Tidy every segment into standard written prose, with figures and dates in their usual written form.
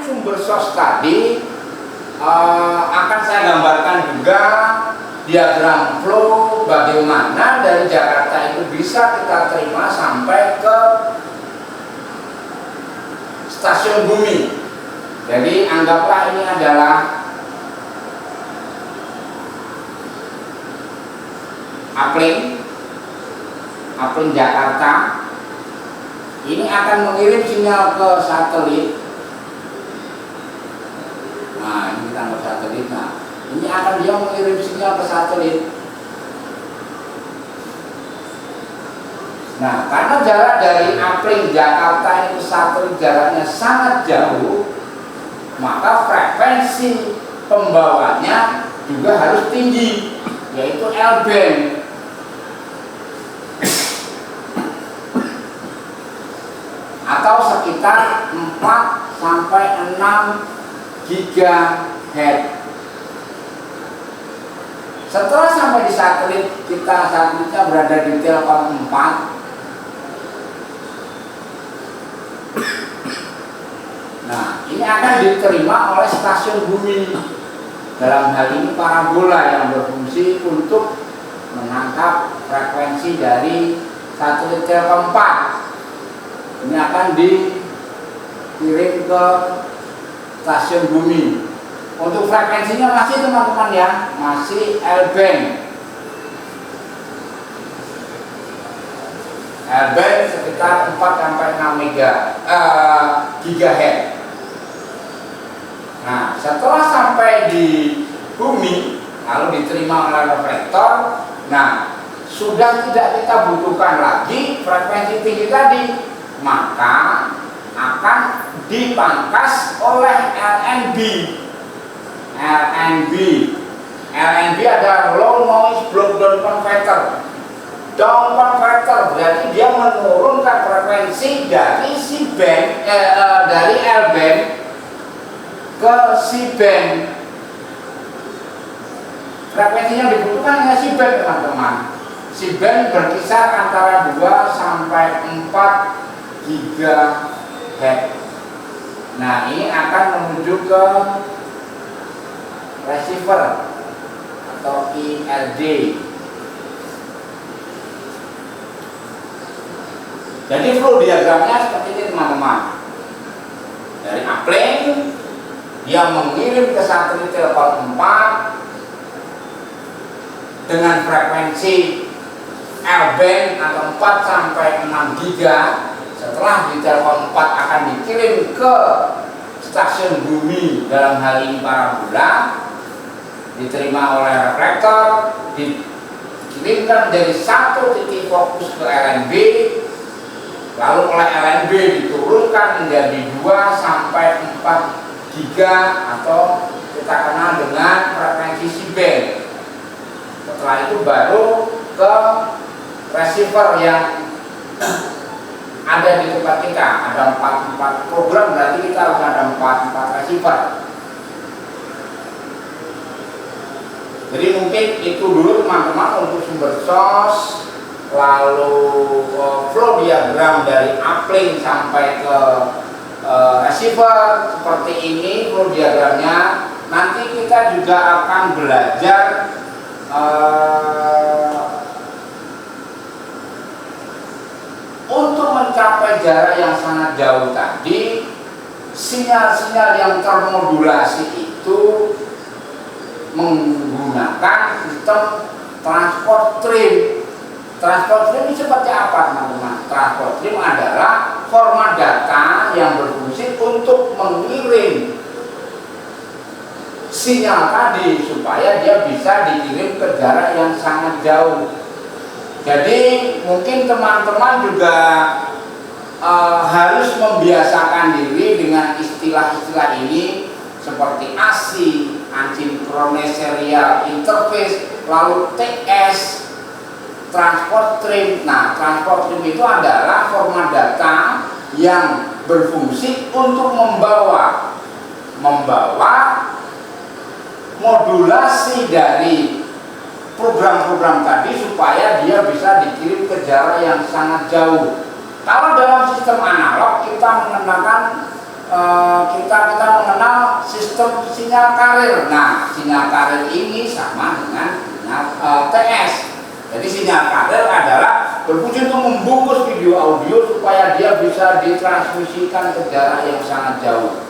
selain sumber sos tadi, akan saya gambarkan juga diagram flow bagaimana dari Jakarta itu bisa kita terima sampai ke stasiun bumi. Jadi anggaplah ini adalah uplink Jakarta. Ini akan mengirim sinyal ke satelit. Nah, ini kita ke satelit. Nah, ini akan dia mengirim sinyal ke satelit. Nah, karena jarak dari uplink Jakarta itu satelit jaraknya sangat jauh, maka frekuensi pembawanya juga harus tinggi, yaitu L-band. Atau sekitar 4 sampai 6 GHz. Setelah sampai di satelit, satelitnya berada di Telkom 4. Nah, ini akan diterima oleh stasiun bumi. Dalam hal ini parabola yang berfungsi untuk menangkap frekuensi dari satelit Telkom 4. Ini akan dikirim ke stasiun bumi. Untuk frekuensinya masih teman-teman ya, masih L-band. L-band sekitar 4 sampai 6 GHz. Nah, setelah sampai di bumi lalu diterima oleh reflektor, nah sudah tidak kita butuhkan lagi frekuensi tinggi tadi, maka akan dipangkas oleh LNB. LNB adalah low noise block down converter. Down converter berarti dia menurunkan frekuensi dari dari L-band ke C-band. Frekuensi yang dibutuhkan hanya C-band teman-teman. C-band berkisar antara 2 sampai 4 GHz. Nah, ini akan menuju ke receiver atau IRD. Jadi flow diagramnya seperti ini teman-teman. Dari uplink dia mengirim ke satelit Telkom 4 dengan frekuensi L-band atau 4 sampai 6 GHz. Setelah di Telkom 4 akan dikirim ke stasiun bumi, dalam hal ini parabola, diterima oleh reflektor, dikirimkan dari satu titik fokus ke LNB, lalu oleh LNB diturunkan menjadi 2 sampai 4 GHz atau kita kenal dengan frekuensi C-band. Setelah itu baru ke receiver yang ada di tempat kita. Ada 4 program, berarti kita harus ada 4 receiver. Jadi mungkin itu dulu teman-teman untuk sumber sos, lalu flow diagram dari uplink sampai ke receiver seperti ini flow diagramnya. Nanti kita juga akan belajar untuk mencapai jarak yang sangat jauh tadi, sinyal-sinyal yang termodulasi itu menggunakan sistem transport stream. Transport stream ini seperti apa teman-teman? Transport stream adalah format data yang berfungsi untuk mengirim sinyal tadi supaya dia bisa dikirim ke jarak yang sangat jauh. Jadi mungkin teman-teman juga harus membiasakan diri dengan istilah-istilah ini seperti ASI, Asynchronous Serial Interface, lalu TS, transport stream. Nah, transport stream itu adalah format data yang berfungsi untuk membawa modulasi dari program-program tadi supaya dia bisa dikirim ke jarak yang sangat jauh. Kalau dalam sistem analog kita mengenakan kita mengenal sistem sinyal karir. Nah, sinyal karir ini sama dengan sinyal TS. Jadi sinyal karir adalah berfungsi untuk membungkus video audio supaya dia bisa ditransmisikan ke jarak yang sangat jauh.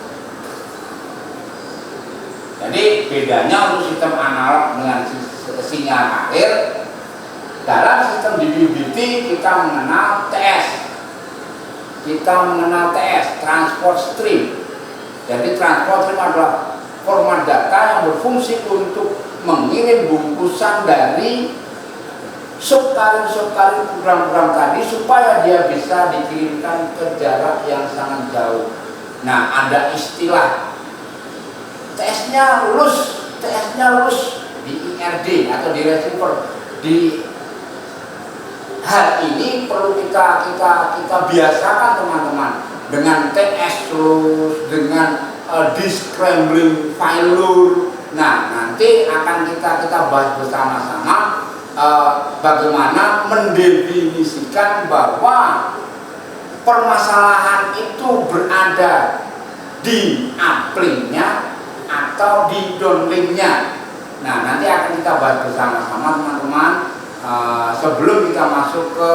Jadi bedanya untuk sistem analog dengan sinyal karir, dalam sistem DVB-T kita mengenal TS. Kita mengenal TS, transport stream. Jadi transport stream adalah format data yang berfungsi untuk mengirim bungkusan dari subkarir program-program tadi supaya dia bisa dikirimkan ke jarak yang sangat jauh. Nah, ada istilah TS-nya lulus di IRD atau di receiver. Di hal ini perlu kita biasakan teman-teman, dengan TS lulus, dengan descrambling failure. Nah, nanti akan kita bahas bersama-sama bagaimana mendefinisikan bahwa permasalahan itu berada di uplinknya atau di downlinknya. Nah, nanti akan kita bahas bersama-sama teman-teman sebelum kita masuk ke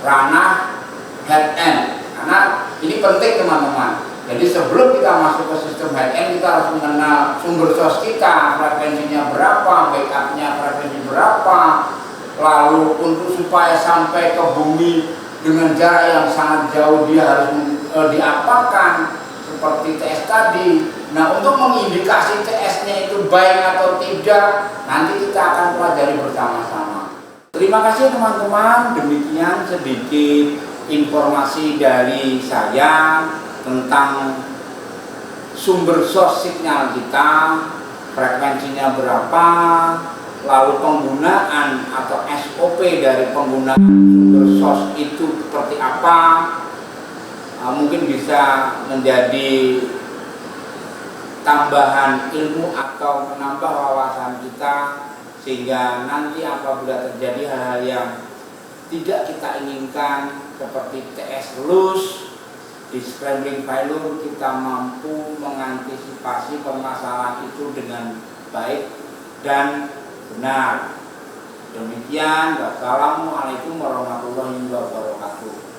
ranah head end, karena ini penting teman-teman. Jadi sebelum kita masuk ke sistem head end, kita harus mengenal sumber source kita, frekuensinya berapa, backupnya frekuensi berapa, lalu untuk supaya sampai ke bumi dengan jarak yang sangat jauh dia harus diapakan seperti TS tadi. Nah, untuk mengindikasi TS-nya itu baik atau tidak, nanti kita akan pelajari bersama-sama. Terima kasih teman-teman, demikian sedikit informasi dari saya tentang sumber source signal kita, frekuensinya berapa, lalu penggunaan atau SOP dari penggunaan sumber source itu seperti apa. Mungkin bisa menjadi tambahan ilmu atau menambah wawasan kita, sehingga nanti apabila terjadi hal-hal yang tidak kita inginkan seperti TS loose, descrambling failure, kita mampu mengantisipasi permasalahan itu dengan baik dan benar. Demikian, wassalamualaikum warahmatullahi wabarakatuh.